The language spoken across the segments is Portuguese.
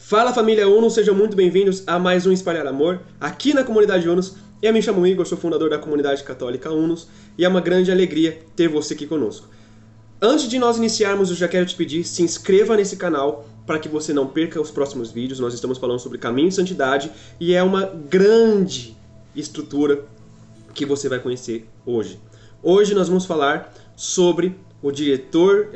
Fala família Unos, sejam muito bem-vindos a mais um Espalhar Amor aqui na comunidade Unos. Eu me chamo Igor, sou fundador da comunidade católica Unos e é uma grande alegria ter você aqui conosco. Antes de nós iniciarmos, eu já quero te pedir, se inscreva nesse canal para que você não perca os próximos vídeos. Nós estamos falando sobre caminho de santidade e é uma grande estrutura que você vai conhecer hoje. Hoje nós vamos falar sobre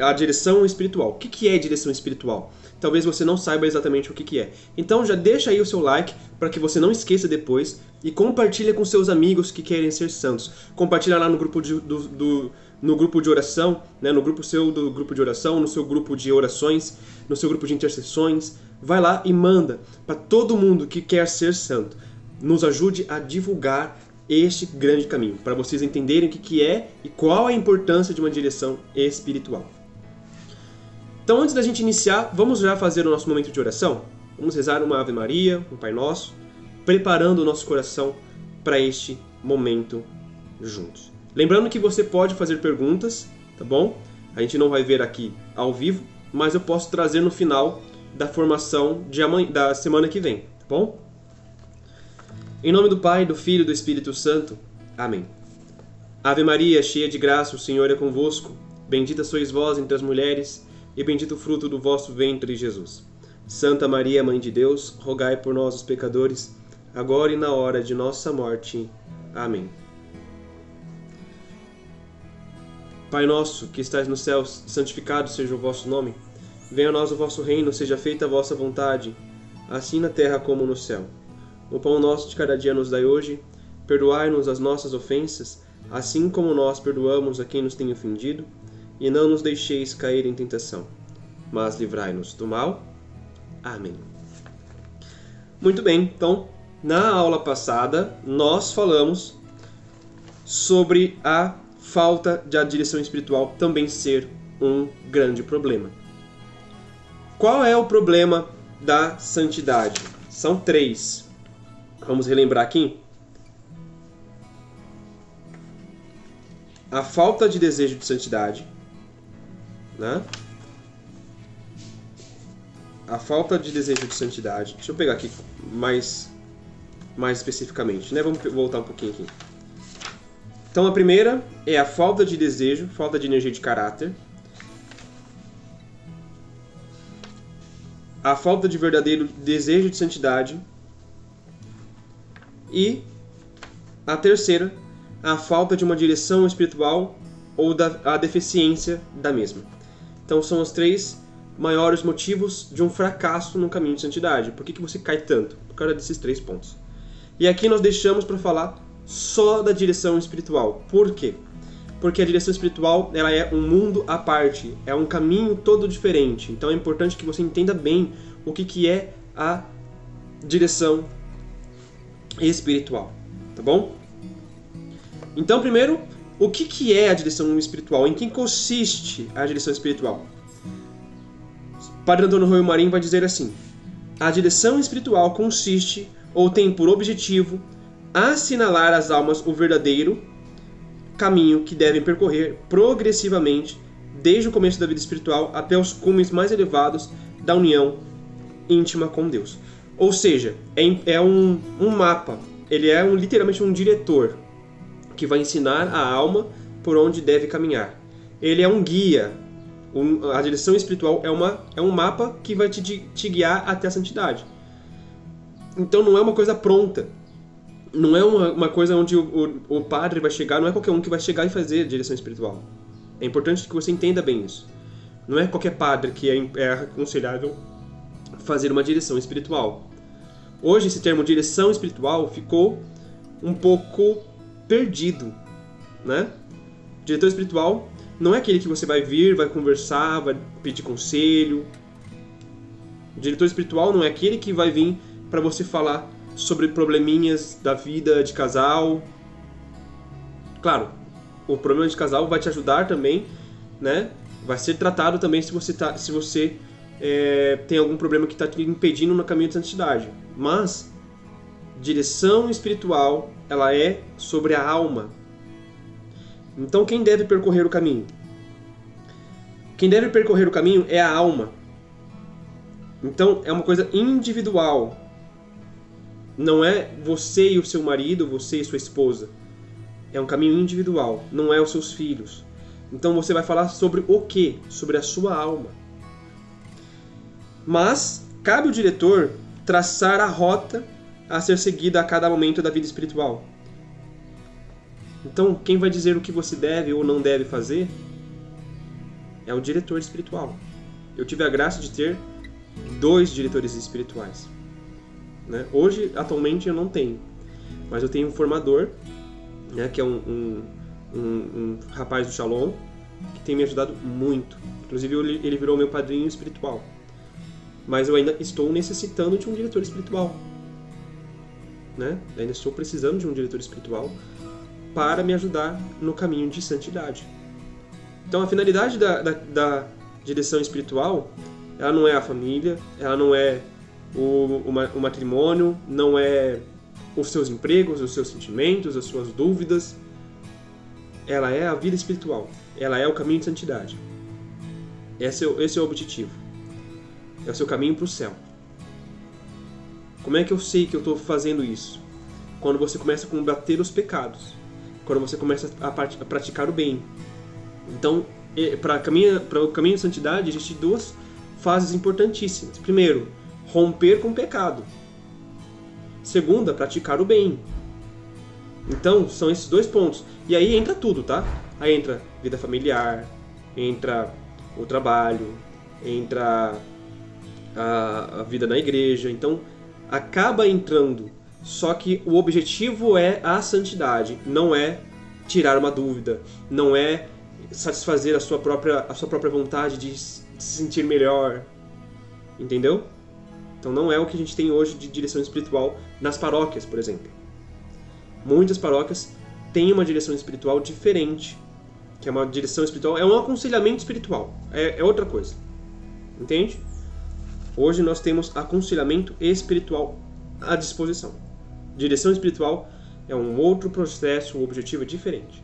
a direção espiritual. O que é direção espiritual? Talvez você não saiba exatamente o que é. Então já deixa aí o seu like para que você não esqueça depois e compartilha com seus amigos que querem ser santos. Compartilha lá no grupo no grupo de oração, né? No grupo do grupo de oração, no seu grupo de orações, no seu grupo de intercessões. Vai lá e manda para todo mundo que quer ser santo. Nos ajude a divulgar este grande caminho, para vocês entenderem o que é e qual a importância de uma direção espiritual. Então, antes da gente iniciar, vamos já fazer o nosso momento de oração? Vamos rezar uma Ave Maria, um Pai Nosso, preparando o nosso coração para este momento juntos. Lembrando que você pode fazer perguntas, tá bom? A gente não vai ver aqui ao vivo, mas eu posso trazer no final da formação da semana que vem, tá bom? Em nome do Pai, do Filho e do Espírito Santo. Amém. Ave Maria, cheia de graça, o Senhor é convosco. Bendita sois vós entre as mulheres, e bendito o fruto do vosso ventre, Jesus. Santa Maria, Mãe de Deus, rogai por nós, os pecadores, agora e na hora de nossa morte. Amém. Pai nosso, que estais nos céus, santificado seja o vosso nome. Venha a nós o vosso reino, seja feita a vossa vontade, assim na terra como no céu. O pão nosso de cada dia nos dai hoje, perdoai-nos as nossas ofensas, assim como nós perdoamos a quem nos tem ofendido, e não nos deixeis cair em tentação, mas livrai-nos do mal. Amém. Muito bem, então, na aula passada, nós falamos sobre a falta de direção espiritual também ser um grande problema. Qual é o problema da santidade? São 3. Vamos relembrar aqui. A falta de desejo de santidade, né? A falta de desejo de santidade. Deixa eu pegar aqui mais especificamente, né? Vamos voltar um pouquinho aqui. Então a primeira é a falta de desejo, falta de energia de caráter. A falta de verdadeiro desejo de santidade. E a terceira, a falta de uma direção espiritual ou a deficiência da mesma. Então são os 3 maiores motivos de um fracasso no caminho de santidade. Por que você cai tanto? Por causa desses 3 pontos. E aqui nós deixamos para falar só da direção espiritual. Por quê? Porque a direção espiritual ela é um mundo à parte, é um caminho todo diferente. Então é importante que você entenda bem o que é a direção espiritual, tá bom? Então, primeiro, o que é a direção espiritual? Em que consiste a direção espiritual? Padre Antônio Roio Marinho vai dizer assim: a direção espiritual consiste ou tem por objetivo assinalar às almas o verdadeiro caminho que devem percorrer progressivamente desde o começo da vida espiritual até os cumes mais elevados da união íntima com Deus. Ou seja, é um mapa, ele é literalmente um diretor que vai ensinar a alma por onde deve caminhar. Ele é um guia, a direção espiritual é um mapa que vai te guiar até a santidade. Então não é uma coisa pronta, não é uma coisa onde o padre vai chegar, não é qualquer um que vai chegar e fazer a direção espiritual. É importante que você entenda bem isso. Não é qualquer padre que é aconselhável fazer uma direção espiritual. Hoje esse termo direção espiritual ficou um pouco perdido, né? Diretor espiritual não é aquele que você vai vir, vai conversar, vai pedir conselho. O diretor espiritual não é aquele que vai vir para você falar sobre probleminhas da vida de casal. Claro, o problema de casal vai te ajudar também, né? Vai ser tratado também se você tem algum problema que está te impedindo no caminho de santidade. Mas direção espiritual, ela é sobre a alma. Então quem deve percorrer o caminho? Quem deve percorrer o caminho é a alma. Então, é uma coisa individual. Não é você e o seu marido, você e sua esposa. É um caminho individual, não é os seus filhos. Então, você vai falar sobre o quê? Sobre a sua alma. Mas, cabe ao diretor traçar a rota a ser seguida a cada momento da vida espiritual. Então, quem vai dizer o que você deve ou não deve fazer é o diretor espiritual. Eu tive a graça de ter 2 diretores espirituais. Né? Hoje, atualmente, eu não tenho. Mas eu tenho um formador, né, que é um rapaz do Shalom, que tem me ajudado muito. Inclusive, ele virou meu padrinho espiritual. Mas eu ainda estou necessitando de um diretor espiritual. Né? Ainda estou precisando de um diretor espiritual para me ajudar no caminho de santidade. Então, a finalidade da direção espiritual, ela não é a família, ela não é o matrimônio, não é os seus empregos, os seus sentimentos, as suas dúvidas. Ela é a vida espiritual. Ela é o caminho de santidade. Esse é o objetivo. É o seu caminho para o céu. Como é que eu sei que eu estou fazendo isso? Quando você começa a combater os pecados. Quando você começa a praticar o bem. Então, para o caminho de santidade, existem 2 fases importantíssimas. Primeiro, romper com o pecado. Segunda, praticar o bem. Então, são esses 2 pontos. E aí entra tudo, tá? Aí entra vida familiar, entra o trabalho, entra a vida na igreja. Então, acaba entrando. Só que o objetivo é a santidade. Não é tirar uma dúvida. Não é satisfazer a sua própria vontade de se sentir melhor. Entendeu? Então não é o que a gente tem hoje de direção espiritual nas paróquias, por exemplo. Muitas paróquias têm uma direção espiritual diferente, que é uma direção espiritual, é um aconselhamento espiritual, é outra coisa. Entende? Hoje nós temos aconselhamento espiritual à disposição. Direção espiritual é um outro processo, o objetivo é diferente.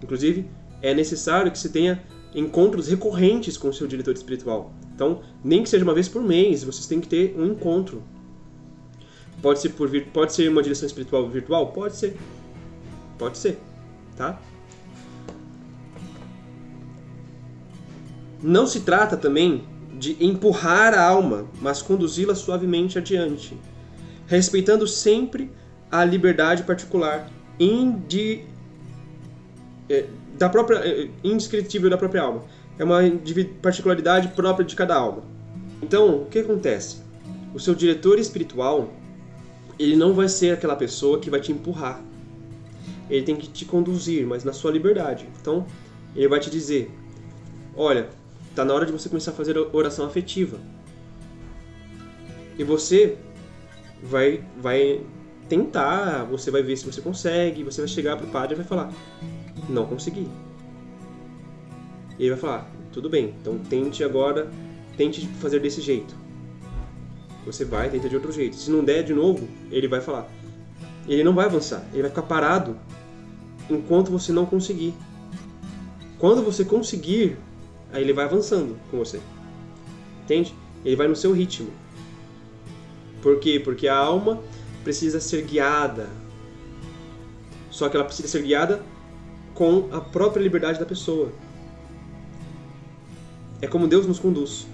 Inclusive, é necessário que se tenha encontros recorrentes com o seu diretor espiritual. Então, nem que seja uma vez por mês, vocês têm que ter um encontro. Pode ser uma direção espiritual virtual? Pode ser. Pode ser, tá? Não se trata também de empurrar a alma, mas conduzi-la suavemente adiante, respeitando sempre a liberdade particular indescritível da própria alma. É uma particularidade própria de cada alma. Então, o que acontece? O seu diretor espiritual, ele não vai ser aquela pessoa que vai te empurrar. Ele tem que te conduzir, mas na sua liberdade. Então, ele vai te dizer, olha, está na hora de você começar a fazer oração afetiva. E você vai tentar, você vai ver se você consegue, você vai chegar para o padre e vai falar, não consegui. E ele vai falar, tudo bem, então tente fazer desse jeito. Você vai, tenta de outro jeito. Se não der de novo, ele vai falar. Ele não vai avançar, ele vai ficar parado enquanto você não conseguir. Quando você conseguir, aí ele vai avançando com você. Entende? Ele vai no seu ritmo. Por quê? Porque a alma precisa ser guiada. Só que ela precisa ser guiada com a própria liberdade da pessoa. É como Deus nos conduz.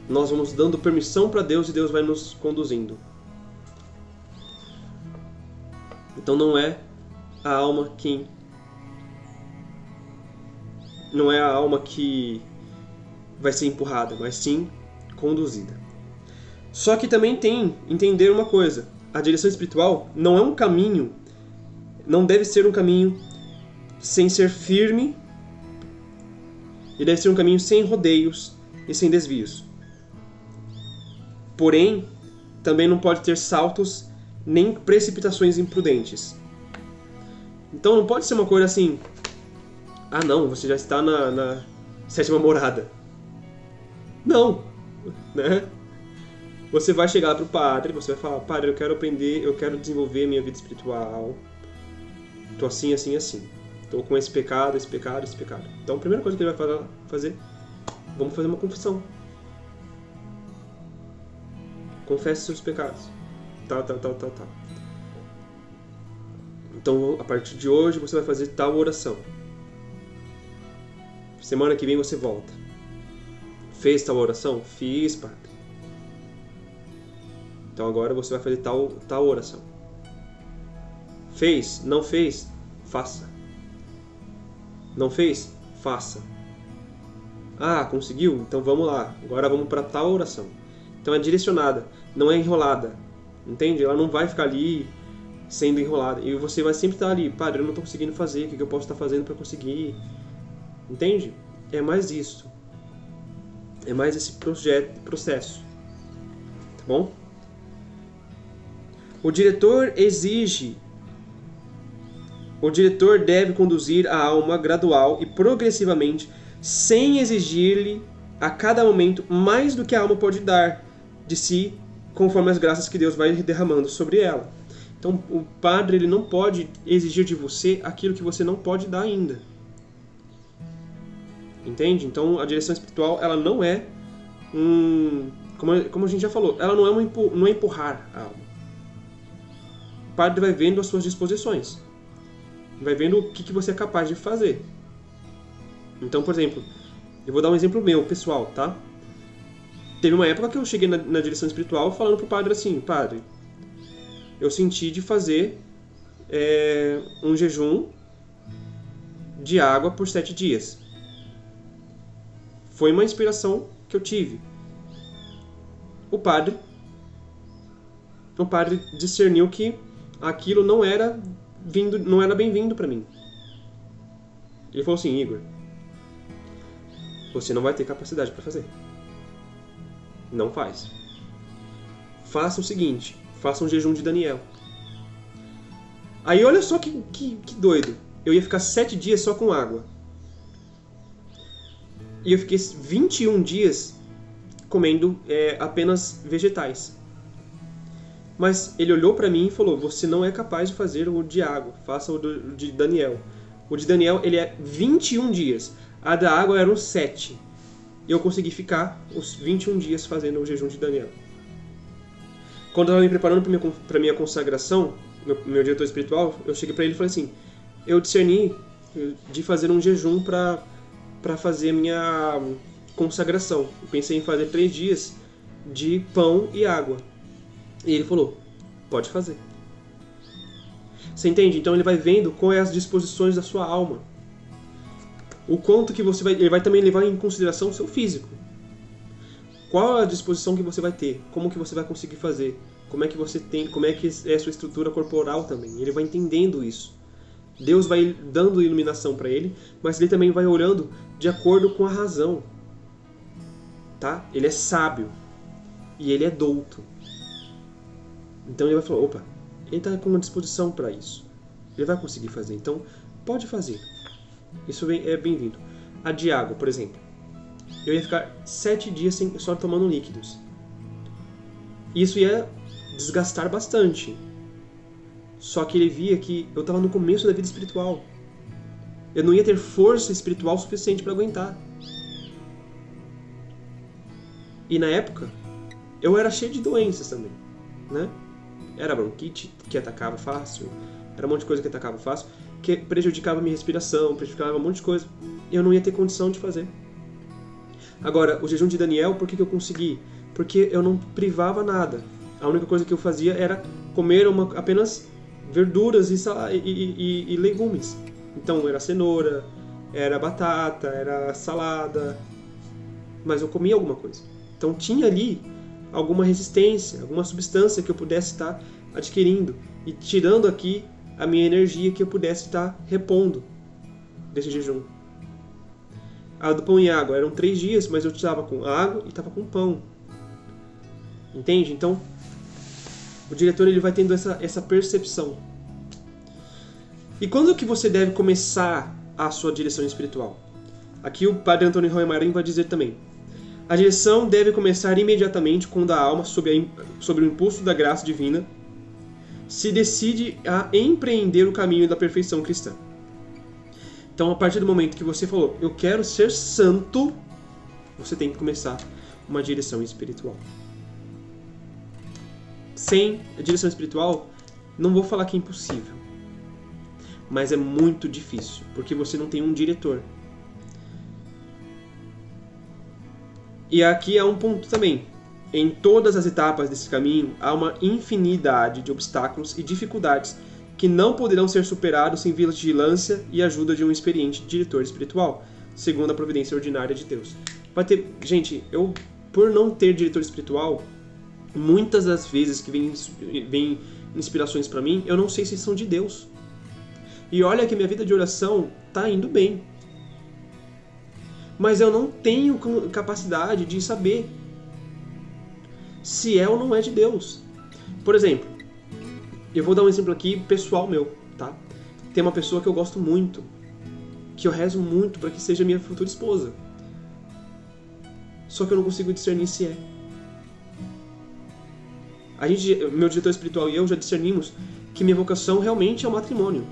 Nós vamos dando permissão para Deus e Deus vai nos conduzindo. Então não é a alma que vai ser empurrada, mas sim conduzida. Só que também tem entender uma coisa: a direção espiritual não é um caminho, não deve ser um caminho sem ser firme, e deve ser um caminho sem rodeios e sem desvios. Porém, também não pode ter saltos nem precipitações imprudentes. Então não pode ser uma coisa assim, ah não, você já está na 7ª morada. Não, né? Você vai chegar para o padre, você vai falar, padre, eu quero aprender, eu quero desenvolver minha vida espiritual. Estou assim, assim, assim. Estou com esse pecado, esse pecado, esse pecado. Então a primeira coisa que ele vai fazer, vamos fazer uma confissão. confesse seus pecados. Tá. Então, a partir de hoje, você vai fazer tal oração. Semana que vem você volta. Fez tal oração? Fiz, padre. Então agora você vai fazer tal oração. Fez? Não fez? Faça. Não fez? Faça. Ah, conseguiu? Então vamos lá. Agora vamos para tal oração. Então é direcionada, não é enrolada. Entende? Ela não vai ficar ali sendo enrolada. E você vai sempre estar ali. Padre, eu não estou conseguindo fazer. O que eu posso estar fazendo para conseguir? Entende? É mais isso. É mais esse processo. Tá bom? O diretor deve conduzir a alma gradual e progressivamente, sem exigir-lhe a cada momento mais do que a alma pode dar de si, conforme as graças que Deus vai derramando sobre ela. Então, o padre ele não pode exigir de você aquilo que você não pode dar ainda. Entende? Então, a direção espiritual, ela não é como a gente já falou, ela não é empurrar a alma. O padre vai vendo as suas disposições. Vai vendo o que você é capaz de fazer. Então, por exemplo, eu vou dar um exemplo meu, pessoal, tá? Teve uma época que eu cheguei na direção espiritual falando pro padre assim, padre, eu senti de fazer um jejum de água por 7 dias. Foi uma inspiração que eu tive. O padre discerniu que aquilo não era bem-vindo para mim. Ele falou assim, Igor, você não vai ter capacidade para fazer. Não faz. Faça o seguinte, faça um jejum de Daniel. Aí olha só que doido. Eu ia ficar 7 dias só com água. E eu fiquei 21 dias comendo apenas vegetais. Mas ele olhou para mim e falou, você não é capaz de fazer o de água, faça o de Daniel. O de Daniel ele é 21 dias, a da água eram 7. E eu consegui ficar os 21 dias fazendo o jejum de Daniel. Quando eu estava me preparando para minha consagração, meu diretor espiritual, eu cheguei para ele e falei assim, eu discerni de fazer um jejum para fazer minha consagração. Eu pensei em fazer 3 dias de pão e água. E ele falou, pode fazer. Você entende? Então ele vai vendo quais são as disposições da sua alma. O quanto que ele vai também levar em consideração o seu físico. Qual a disposição que você vai ter? Como que você vai conseguir fazer? Como é que é a sua estrutura corporal também? Ele vai entendendo isso. Deus vai dando iluminação para ele, mas ele também vai olhando de acordo com a razão. Tá? Ele é sábio. E ele é douto. Então ele vai falar, opa, ele está com uma disposição para isso. Ele vai conseguir fazer, então pode fazer. Isso é bem-vindo. A de água, por exemplo. Eu ia ficar 7 dias só tomando líquidos. Isso ia desgastar bastante. Só que ele via que eu estava no começo da vida espiritual. Eu não ia ter força espiritual suficiente para aguentar. E na época, eu era cheio de doenças também, né? Era bronquite, que atacava fácil, era um monte de coisa que atacava fácil, que prejudicava a minha respiração, prejudicava um monte de coisa. E eu não ia ter condição de fazer. Agora, o jejum de Daniel, por que eu consegui? Porque eu não privava nada. A única coisa que eu fazia era comer apenas verduras e legumes. Então, era cenoura, era batata, era salada, mas eu comia alguma coisa. Então, tinha ali alguma resistência, alguma substância que eu pudesse estar adquirindo e tirando aqui a minha energia que eu pudesse estar repondo desse jejum. A do pão e água eram 3 dias, mas eu estava com água e estava com pão. Entende? Então, o diretor ele vai tendo essa percepção. E quando que você deve começar a sua direção espiritual? Aqui o padre Antônio Roemarim vai dizer também. A direção deve começar imediatamente quando a alma, sob o impulso da graça divina, se decide a empreender o caminho da perfeição cristã. Então, a partir do momento que você falou, eu quero ser santo, você tem que começar uma direção espiritual. sem direção espiritual, não vou falar que é impossível, mas é muito difícil, porque você não tem um diretor. E aqui há um ponto também. Em todas as etapas desse caminho, há uma infinidade de obstáculos e dificuldades que não poderão ser superados sem vigilância e ajuda de um experiente diretor espiritual, segundo a providência ordinária de Deus. Vai ter, gente, eu, por não ter diretor espiritual, muitas das vezes que vem inspirações para mim, eu não sei se são de Deus. E olha que minha vida de oração tá indo bem. Mas eu não tenho capacidade de saber se é ou não é de Deus. Por exemplo, eu vou dar um exemplo aqui pessoal meu, tá? Tem uma pessoa que eu gosto muito, que eu rezo muito para que seja minha futura esposa. Só que eu não consigo discernir se é. Meu diretor espiritual e eu já discernimos que minha vocação realmente é o matrimônio.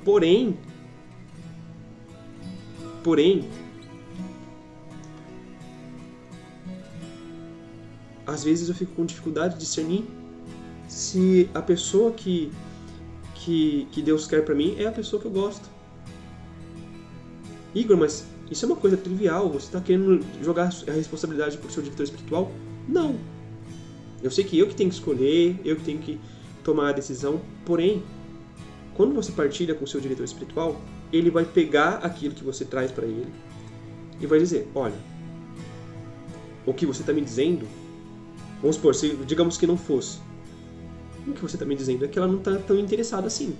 Porém, às vezes eu fico com dificuldade de discernir se a pessoa que Deus quer pra mim é a pessoa que eu gosto. Igor, mas isso é uma coisa trivial, você está querendo jogar a responsabilidade pro seu diretor espiritual? Não. Eu sei que eu que tenho que escolher, eu que tenho que tomar a decisão, porém, quando você partilha com o seu diretor espiritual, ele vai pegar aquilo que você traz para ele e vai dizer, olha, o que você está me dizendo, vamos supor, digamos que não fosse, o que você está me dizendo é que ela não está tão interessada assim.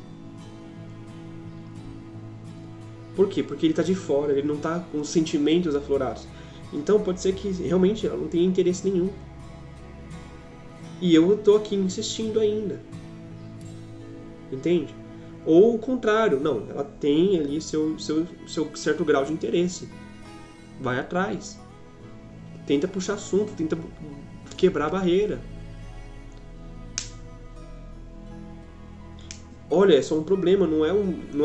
Por quê? Porque ele está de fora, ele não está com os sentimentos aflorados. Então pode ser que realmente ela não tenha interesse nenhum. E eu estou aqui insistindo ainda. Entende? Ou o contrário, não, ela tem ali seu certo grau de interesse. Vai atrás. Tenta puxar assunto, tenta quebrar a barreira. Olha, é só um problema, não é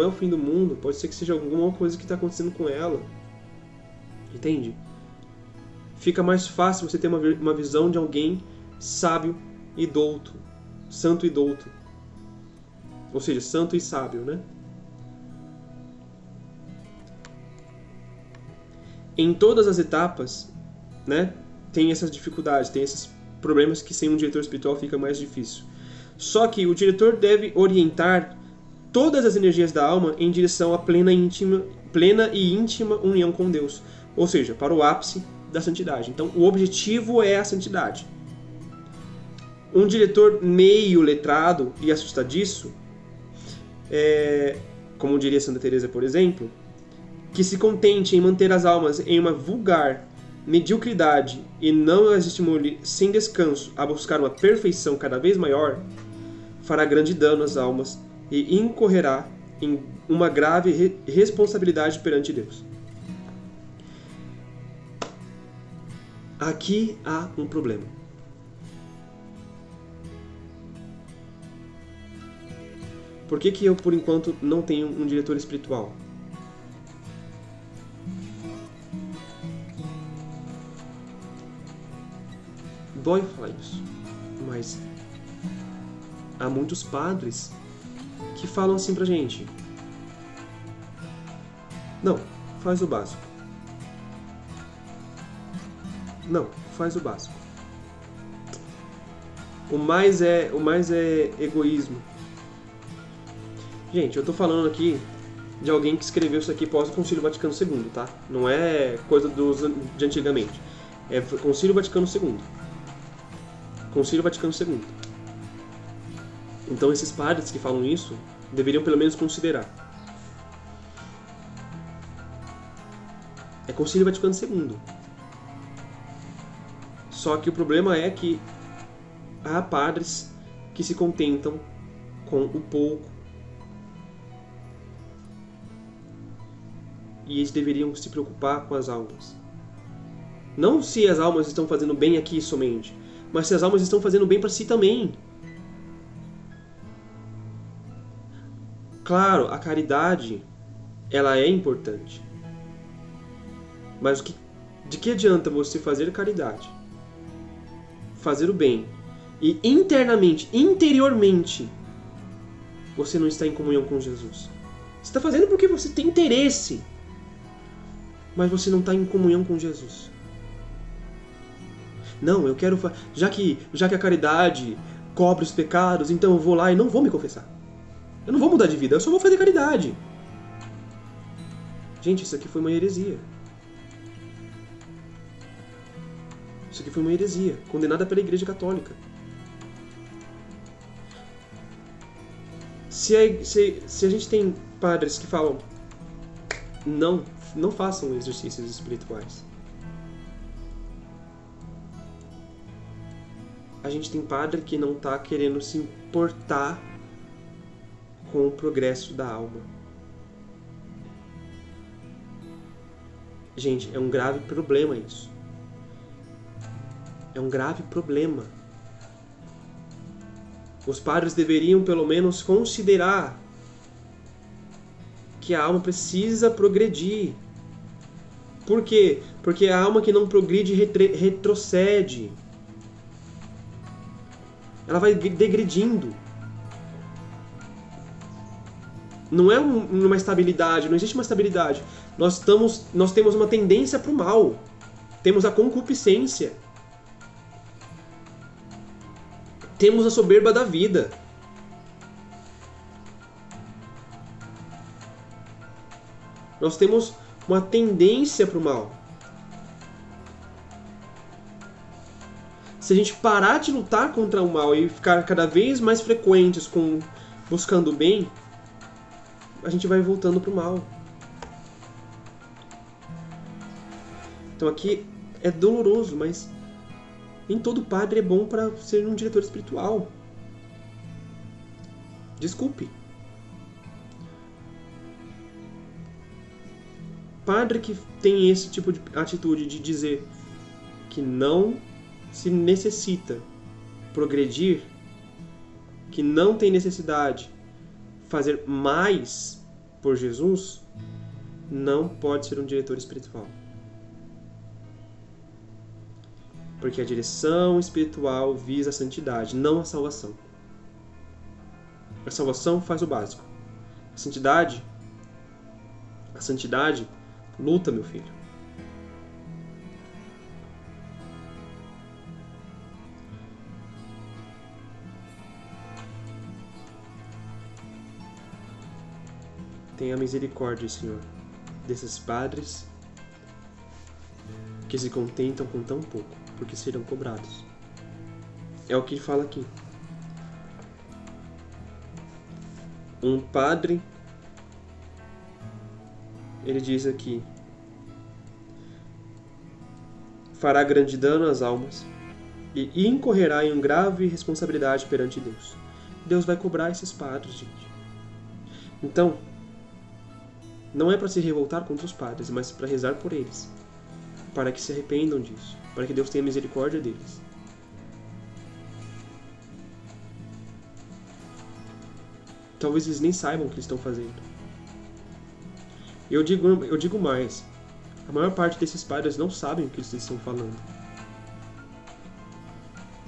o fim do mundo. Pode ser que seja alguma coisa que está acontecendo com ela. Entende? Fica mais fácil você ter uma visão de alguém sábio e douto. Santo e douto. Ou seja, santo e sábio, né? Em todas as etapas, né, tem essas dificuldades, tem esses problemas que sem um diretor espiritual fica mais difícil. Só que o diretor deve orientar todas as energias da alma em direção à plena e íntima união com Deus. Ou seja, para o ápice da santidade. Então, o objetivo é a santidade. Um diretor meio letrado e assustadiço, como diria Santa Teresa, por exemplo, que se contente em manter as almas em uma vulgar mediocridade e não as estimule sem descanso a buscar uma perfeição cada vez maior, fará grande dano às almas e incorrerá em uma grave responsabilidade perante Deus. Aqui há um problema. Por que eu, por enquanto, não tenho um diretor espiritual? Dói falar isso, mas há muitos padres que falam assim pra gente: não, faz o básico. Não, faz o básico. O mais é egoísmo. Gente, eu tô falando aqui de alguém que escreveu isso aqui pós o Concílio Vaticano II, tá? Não é coisa de antigamente. É Concílio Vaticano II. Concílio Vaticano II. Então esses padres que falam isso deveriam pelo menos considerar. É Concílio Vaticano II. Só que o problema é que há padres que se contentam com o pouco e eles deveriam se preocupar com as almas. Não se as almas estão fazendo bem aqui somente, mas se as almas estão fazendo bem para si também. Claro, a caridade, ela é importante. Mas de que adianta você fazer caridade, fazer o bem, e internamente, interiormente, você não está em comunhão com Jesus. Você está fazendo porque você tem interesse, mas você não está em comunhão com Jesus. Não, eu quero... Já que a caridade cobre os pecados, então eu vou lá e não vou me confessar. Eu não vou mudar de vida, eu só vou fazer caridade. Gente, isso aqui foi uma heresia. Isso aqui foi uma heresia, condenada pela Igreja Católica. Se a gente tem padres que falam não façam exercícios espirituais. A gente tem padre que não está querendo se importar com o progresso da alma. Gente, é um grave problema isso. É um grave problema. Os padres deveriam pelo menos considerar que a alma precisa progredir. Por quê? Porque a alma que não progride retrocede. Ela vai degredindo. Não é uma estabilidade, não existe uma estabilidade. Nós temos uma tendência para o mal. Temos a concupiscência. Temos a soberba da vida. Nós temos uma tendência para o mal. Se a gente parar de lutar contra o mal e ficar cada vez mais frequentes buscando o bem, a gente vai voltando para o mal. Então aqui é doloroso, mas nem todo padre é bom para ser um diretor espiritual. Desculpe. Padre que tem esse tipo de atitude de dizer que não se necessita progredir, que não tem necessidade de fazer mais por Jesus, não pode ser um diretor espiritual. Porque a direção espiritual visa a santidade, não a salvação. A salvação faz o básico. A santidade luta, meu filho. Tenha misericórdia, Senhor, desses padres que se contentam com tão pouco, porque serão cobrados. É o que fala aqui. Um padre, ele diz aqui, fará grande dano às almas e incorrerá em uma grave responsabilidade perante Deus. Deus vai cobrar esses padres, gente. Então, não é para se revoltar contra os padres, mas para rezar por eles, para que se arrependam disso, para que Deus tenha misericórdia deles. Talvez eles nem saibam o que eles estão fazendo. Eu digo mais, a maior parte desses padres não sabem o que eles estão falando.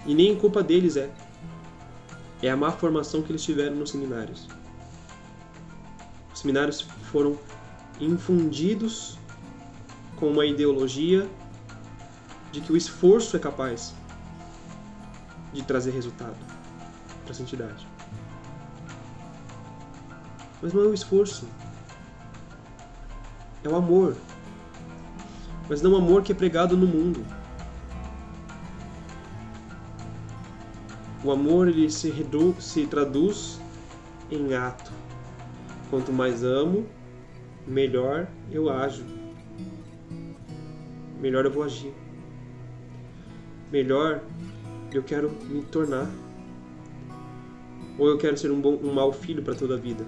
E nem culpa deles é a má formação que eles tiveram nos seminários. Os seminários foram infundidos com uma ideologia de que o esforço é capaz de trazer resultado para a santidade. Mas não é o esforço, é o amor. Mas não o amor que é pregado no mundo. O amor, ele se traduz em ato. Quanto mais amo, melhor eu ajo. Melhor eu vou agir. Melhor eu quero me tornar. Ou eu quero ser um mau filho para toda a vida.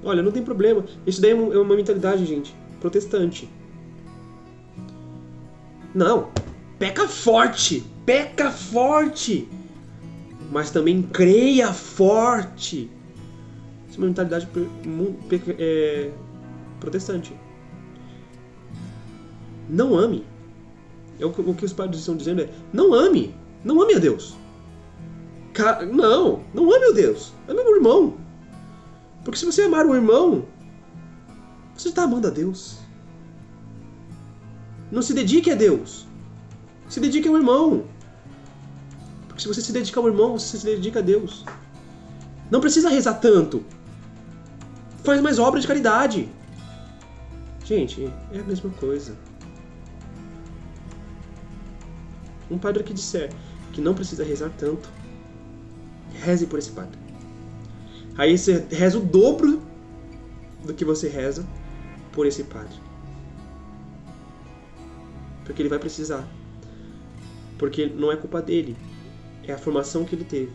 Olha, não tem problema. Isso daí é uma mentalidade, gente, protestante. Não. Peca forte. Peca forte. Mas também creia forte. Isso é uma mentalidade protestante. Não ame. O que os padres estão dizendo é: não ame. Não ame a Deus. Não ame a Deus. Ame o irmão. Porque se você amar o irmão, você está amando a Deus. Não se dedique a Deus. Se dedique ao irmão. Porque se você se dedica ao irmão, você se dedica a Deus. Não precisa rezar tanto. Faz mais obra de caridade. Gente, é a mesma coisa. Um padre que disser que não precisa rezar tanto, reze por esse padre. Aí você reza o dobro do que você reza por esse padre. Porque ele vai precisar. Porque não é culpa dele. É a formação que ele teve.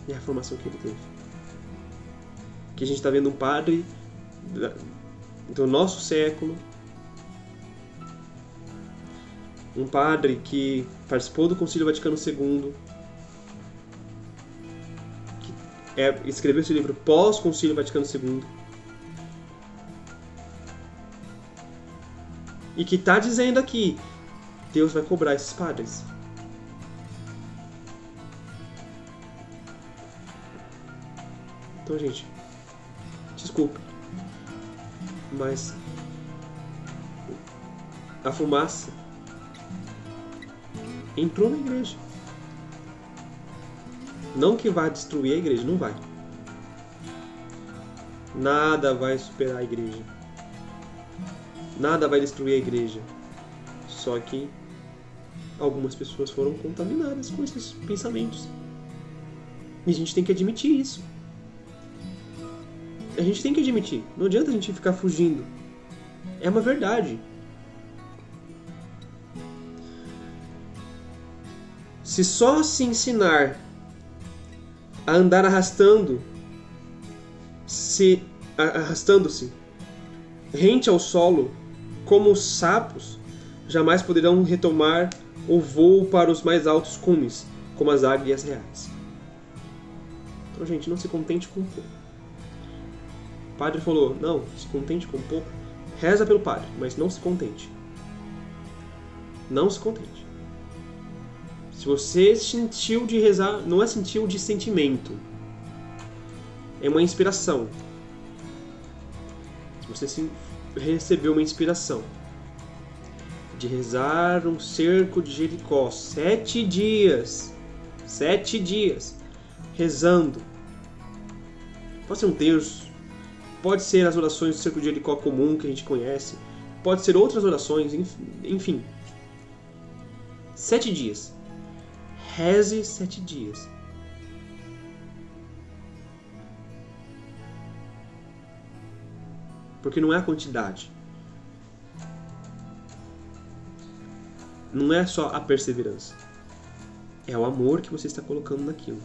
É a formação que ele teve. Que a gente está vendo um padre do nosso século. Um padre que participou do Concílio Vaticano II. Que escreveu esse livro pós-Concílio Vaticano II. E que está dizendo aqui, Deus vai cobrar esses padres. Então, gente, desculpa, mas a fumaça entrou na igreja. Não que vai destruir a igreja, não vai. Nada vai superar a igreja. Nada vai destruir a igreja. Só que algumas pessoas foram contaminadas com esses pensamentos. E a gente tem que admitir isso. A gente tem que admitir. Não adianta a gente ficar fugindo. É uma verdade. Se só se ensinar a andar arrastando-se rente ao solo, como os sapos, jamais poderão retomar o voo para os mais altos cumes, como as águias reais. Então, gente, não se contente com pouco. O padre falou, não, se contente com pouco. Reza pelo padre, mas não se contente. Não se contente. Se você sentiu de rezar, não é sentiu de sentimento. É uma inspiração. Se você recebeu uma inspiração de rezar um cerco de Jericó 7 dias, rezando, pode ser um terço, pode ser as orações do cerco de Jericó comum que a gente conhece, pode ser outras orações, enfim, 7 dias, reze 7 dias. Porque não é a quantidade. Não é só a perseverança. É o amor que você está colocando naquilo.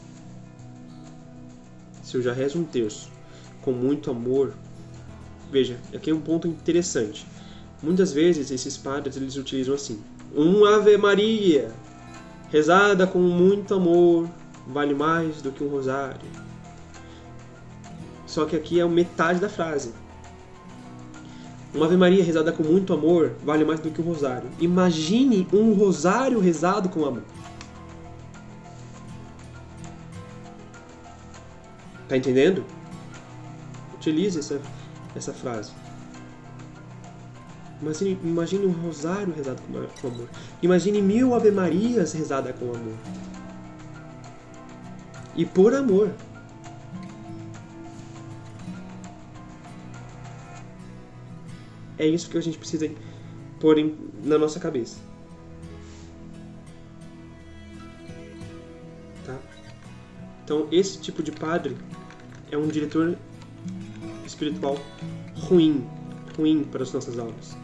Se eu já rezo um terço com muito amor... Veja, aqui é um ponto interessante. Muitas vezes esses padres eles utilizam assim. Ave Maria, rezada com muito amor, vale mais do que um rosário. Só que aqui é metade da frase. Uma Ave Maria rezada com muito amor vale mais do que um rosário. Imagine um rosário rezado com amor. Tá entendendo? Utilize essa frase. Imagine um rosário rezado com amor. Imagine 1000 Ave Marias rezada com amor. E por amor. É isso que a gente precisa pôr na nossa cabeça. Tá? Então, esse tipo de padre é um diretor espiritual ruim para as nossas aulas.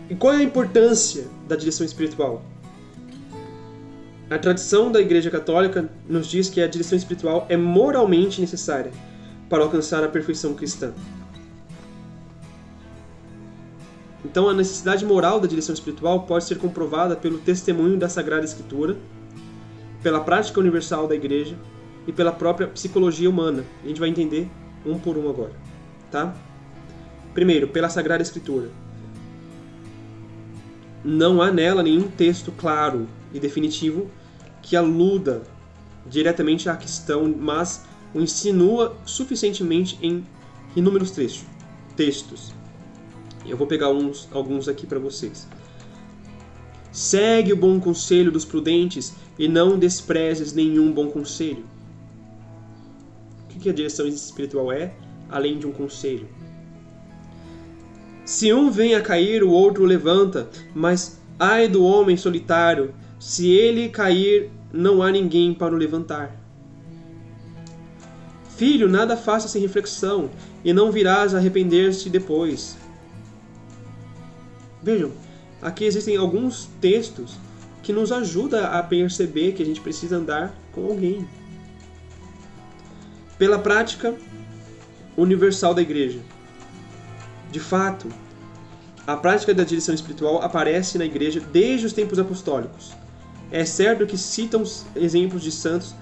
E qual é a importância da direção espiritual? A tradição da Igreja Católica nos diz que a direção espiritual é moralmente necessária para alcançar a perfeição cristã. Então, a necessidade moral da direção espiritual pode ser comprovada pelo testemunho da Sagrada Escritura, pela prática universal da Igreja e pela própria psicologia humana. A gente vai entender um por um agora, tá? Primeiro, pela Sagrada Escritura. não há nela nenhum texto claro e definitivo que aluda diretamente à questão, mas o insinua suficientemente em inúmeros textos. Eu vou pegar alguns aqui para vocês. Segue o bom conselho dos prudentes e não desprezes nenhum bom conselho. O que a direção espiritual é, além de um conselho? Se um vem a cair, o outro o levanta, mas ai do homem solitário, se ele cair, não há ninguém para o levantar. Filho, nada faça sem reflexão, e não virás a arrepender-te depois. Vejam, aqui existem alguns textos que nos ajudam a perceber que a gente precisa andar com alguém. Pela prática universal da Igreja. De fato, a prática da direção espiritual aparece na Igreja desde os tempos apostólicos. É certo que citam exemplos de santos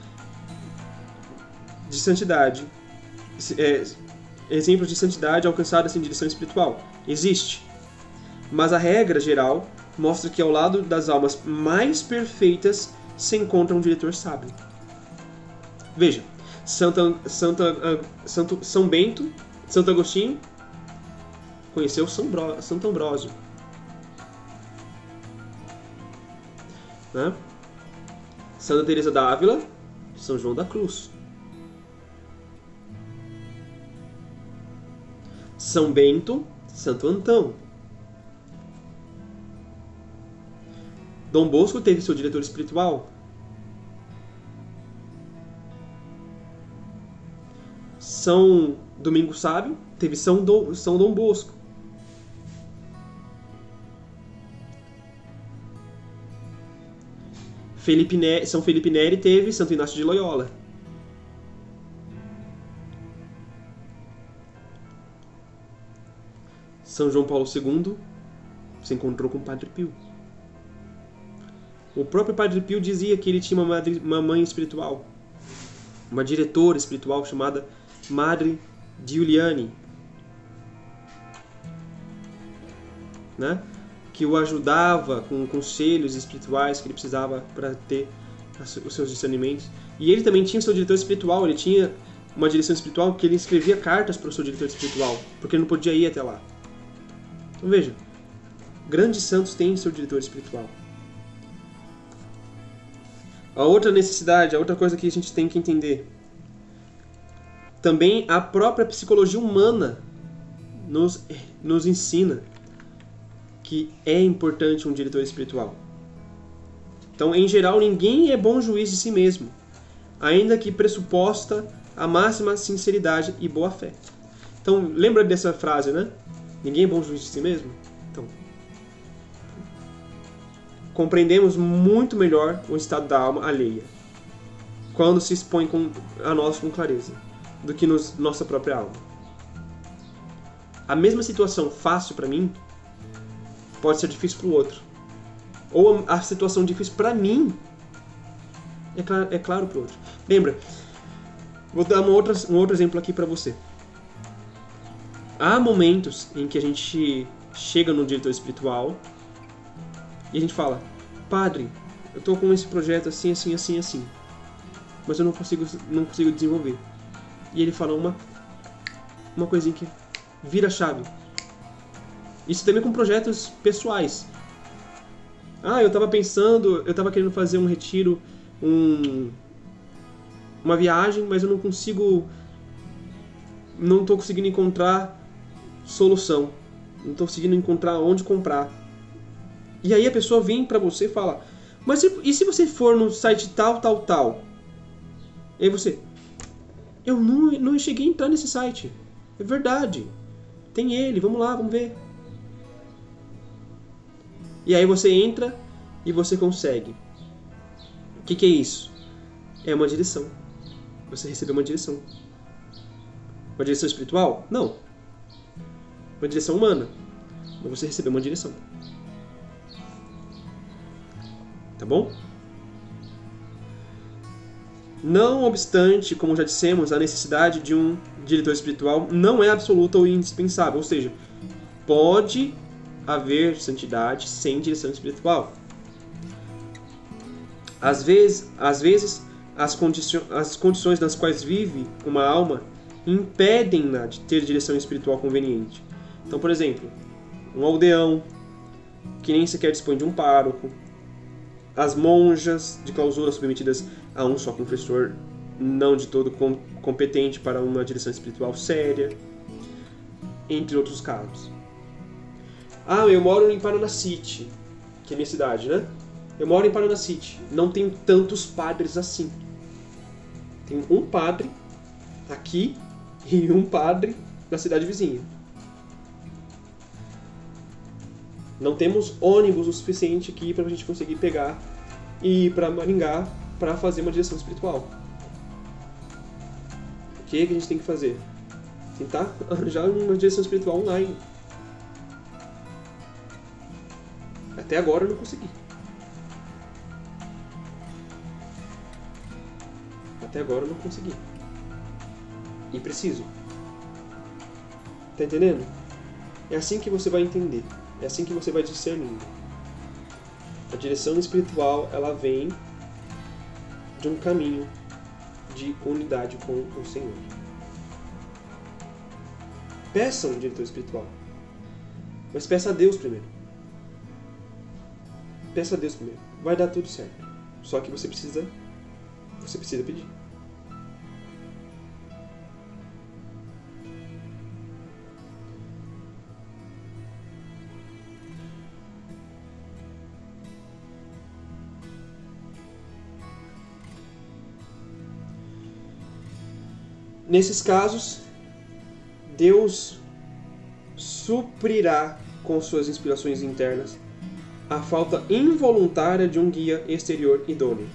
de santidade, exemplos de santidade alcançados em direção espiritual. Existe. Mas a regra geral mostra que ao lado das almas mais perfeitas se encontra um diretor sábio. Veja, São Bento, Santo Agostinho, conheceu Santo Ambrósio. Né? Santa Teresa d'Ávila, São João da Cruz. São Bento, Santo Antão. Dom Bosco teve seu diretor espiritual. São Domingos Sábio teve São Dom Bosco. São Felipe Neri teve Santo Inácio de Loyola. São João Paulo II se encontrou com o Padre Pio. O próprio Padre Pio dizia que ele tinha uma mãe espiritual, uma diretora espiritual chamada Madre Giuliani, né? Que o ajudava com conselhos espirituais que ele precisava para ter os seus discernimentos. E ele também tinha seu diretor espiritual, ele tinha uma direção espiritual que ele escrevia cartas para o seu diretor espiritual, porque ele não podia ir até lá. Então veja, grandes santos têm seu diretor espiritual. A outra necessidade, a outra coisa que a gente tem que entender, também a própria psicologia humana nos ensina que é importante um diretor espiritual. Então, em geral, ninguém é bom juiz de si mesmo, ainda que pressuposta a máxima sinceridade e boa fé. Então, lembra dessa frase, né? Ninguém é bom juiz de si mesmo? Então, compreendemos muito melhor o estado da alma alheia quando se expõe a nós com clareza do que nossa própria alma. A mesma situação fácil para mim pode ser difícil para o outro. Ou a situação difícil para mim é claro para o outro. Lembra? Vou dar um outro exemplo aqui para você. Há momentos em que a gente chega no diretor espiritual e a gente fala: Padre, eu estou com esse projeto assim, assim, assim, assim, mas eu não consigo desenvolver. E ele fala uma coisinha que vira a chave. Isso também com projetos pessoais. Eu estava querendo fazer um retiro, uma viagem, mas eu não estou conseguindo encontrar solução. Não estou conseguindo encontrar onde comprar. E aí a pessoa vem para você e fala: mas e se você for no site tal, tal, tal? E aí você: eu não cheguei a entrar nesse site. É verdade. Tem ele, vamos lá, vamos ver. E aí você entra e você consegue. O que é isso? É uma direção. Você recebeu uma direção. Uma direção espiritual? Não. Uma direção humana. Mas você recebeu uma direção. Tá bom? Não obstante, como já dissemos, a necessidade de um diretor espiritual não é absoluta ou indispensável. Ou seja, pode haver santidade sem direção espiritual. Às vezes as condições nas quais vive uma alma impedem-na de ter direção espiritual conveniente. Então, por exemplo, um aldeão que nem sequer dispõe de um pároco, as monjas de clausura submetidas a um só confessor, não de todo competente para uma direção espiritual séria, entre outros casos. Eu moro em Paranacite, que é minha cidade, né? Eu moro em Paranacite, não tem tantos padres assim. Tem um padre aqui e um padre na cidade vizinha. Não temos ônibus o suficiente aqui para a gente conseguir pegar e ir para Maringá para fazer uma direção espiritual. O que a gente tem que fazer? Tentar arranjar uma direção espiritual online. Até agora eu não consegui. Até agora eu não consegui. E preciso. Tá entendendo? É assim que você vai entender. É assim que você vai discernindo. A direção espiritual, ela vem de um caminho de unidade com o Senhor. Peça um diretor espiritual. Mas peça a Deus primeiro. Peça a Deus primeiro. Vai dar tudo certo. Só que você precisa pedir. Nesses casos, Deus suprirá com suas inspirações internas a falta involuntária de um guia exterior idôneo.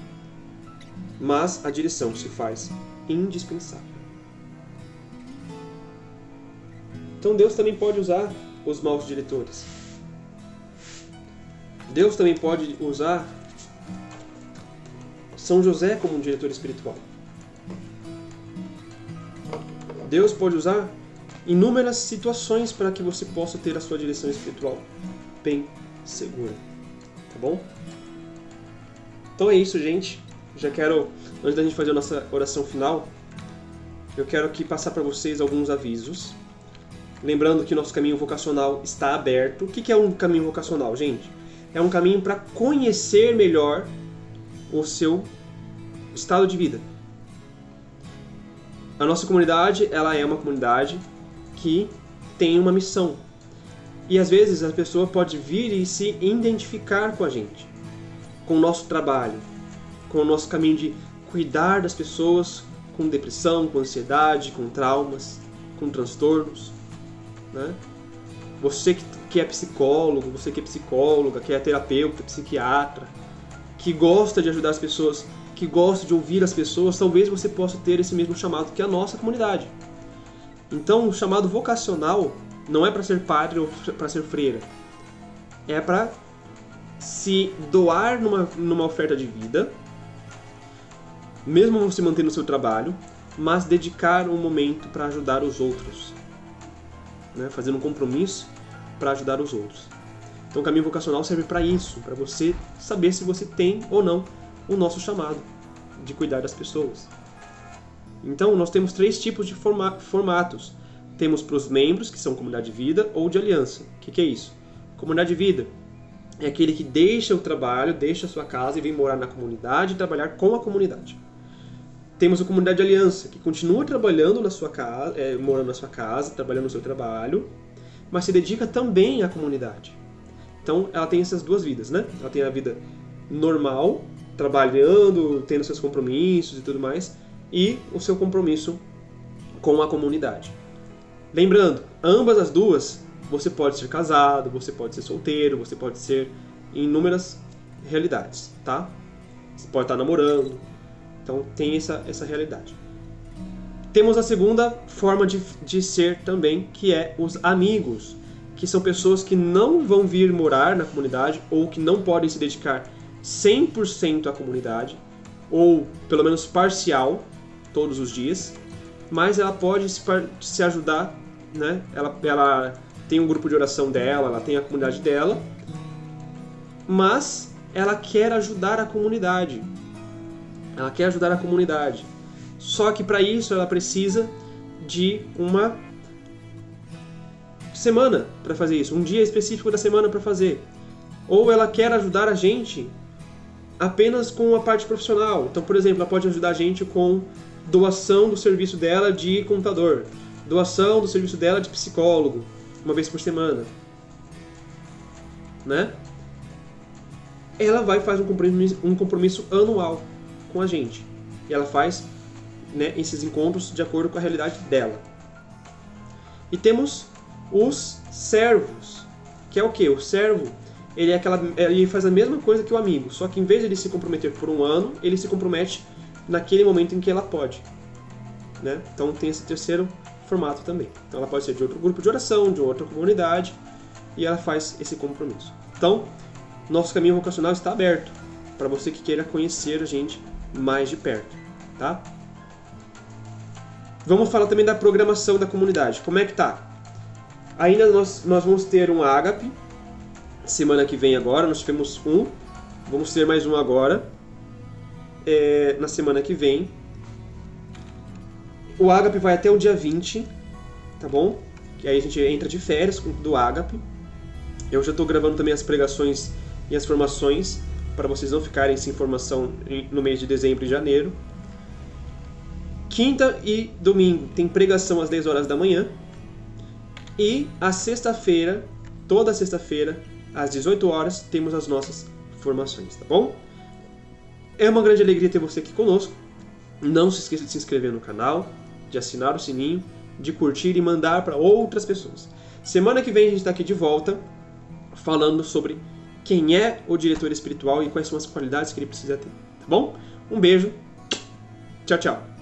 Mas a direção se faz indispensável. Então Deus também pode usar os maus diretores. Deus também pode usar São José como um diretor espiritual. Deus pode usar inúmeras situações para que você possa ter a sua direção espiritual bem segura. Tá bom? Então é isso, gente. Já quero, antes da gente fazer a nossa oração final, eu quero aqui passar para vocês alguns avisos. Lembrando que nosso caminho vocacional está aberto. O que é um caminho vocacional, gente? É um caminho para conhecer melhor o seu estado de vida. A nossa comunidade, ela é uma comunidade que tem uma missão. E às vezes a pessoa pode vir e se identificar com a gente, com o nosso trabalho, com o nosso caminho de cuidar das pessoas com depressão, com ansiedade, com traumas, com transtornos, né? Você que é psicólogo, você que é psicóloga, que é terapeuta, psiquiatra, que gosta de ajudar as pessoas, que gosta de ouvir as pessoas, talvez você possa ter esse mesmo chamado que a nossa comunidade. Então, o chamado vocacional não é para ser padre ou para ser freira. É para se doar numa oferta de vida, mesmo você mantendo o seu trabalho, mas dedicar um momento para ajudar os outros, né? Fazendo um compromisso para ajudar os outros. Então, o caminho vocacional serve para isso, para você saber se você tem ou não o nosso chamado de cuidar das pessoas. Então, nós temos 3 tipos de formatos. Temos para os membros, que são comunidade de vida ou de aliança. O que é isso? Comunidade de vida é aquele que deixa o trabalho, deixa a sua casa e vem morar na comunidade e trabalhar com a comunidade. Temos a comunidade de aliança, que continua trabalhando na sua casa, morando na sua casa, trabalhando no seu trabalho, mas se dedica também à comunidade. Então, ela tem essas 2 vidas, né? Ela tem a vida normal, trabalhando, tendo seus compromissos e tudo mais, e o seu compromisso com a comunidade. Lembrando, ambas as 2, você pode ser casado, você pode ser solteiro, você pode ser em inúmeras realidades, tá? Você pode estar namorando, então tem essa realidade. Temos a segunda forma de ser também, que é os amigos, que são pessoas que não vão vir morar na comunidade ou que não podem se dedicar 100% à comunidade, ou pelo menos parcial, todos os dias, mas ela pode se ajudar, né? Ela tem um grupo de oração dela, ela tem a comunidade dela, mas ela quer ajudar a comunidade. Ela quer ajudar a comunidade. Só que para isso ela precisa de uma semana para fazer isso, um dia específico da semana para fazer. Ou ela quer ajudar a gente apenas com a parte profissional. Então, por exemplo, ela pode ajudar a gente com doação do serviço dela de computador, doação do serviço dela de psicólogo, uma vez por semana, né? Ela vai fazer um compromisso anual com a gente. E ela faz, né, esses encontros de acordo com a realidade dela. E temos os servos, que é o quê? O servo, ele faz a mesma coisa que o amigo, só que em vez de ele se comprometer por um ano, ele se compromete naquele momento em que ela pode, né? Então tem esse terceiro formato também. Então ela pode ser de outro grupo de oração, de outra comunidade, e ela faz esse compromisso. Então, nosso caminho vocacional está aberto para você que queira conhecer a gente mais de perto, tá? Vamos falar também da programação da comunidade. Como é que tá? Ainda nós vamos ter um Ágape semana que vem agora. Nós tivemos um, vamos ter mais um agora, na semana que vem. O Ágape vai até o dia 20, tá bom? Que aí a gente entra de férias do Ágape. Eu já estou gravando também as pregações e as formações, para vocês não ficarem sem informação no mês de dezembro e janeiro. Quinta e domingo tem pregação às 10 horas da manhã. E a sexta-feira, toda sexta-feira, às 18 horas, temos as nossas formações, tá bom? É uma grande alegria ter você aqui conosco. Não se esqueça de se inscrever no canal, de assinar o sininho, de curtir e mandar para outras pessoas. Semana que vem a gente está aqui de volta, falando sobre quem é o diretor espiritual e quais são as qualidades que ele precisa ter, tá bom? Um beijo, tchau, tchau.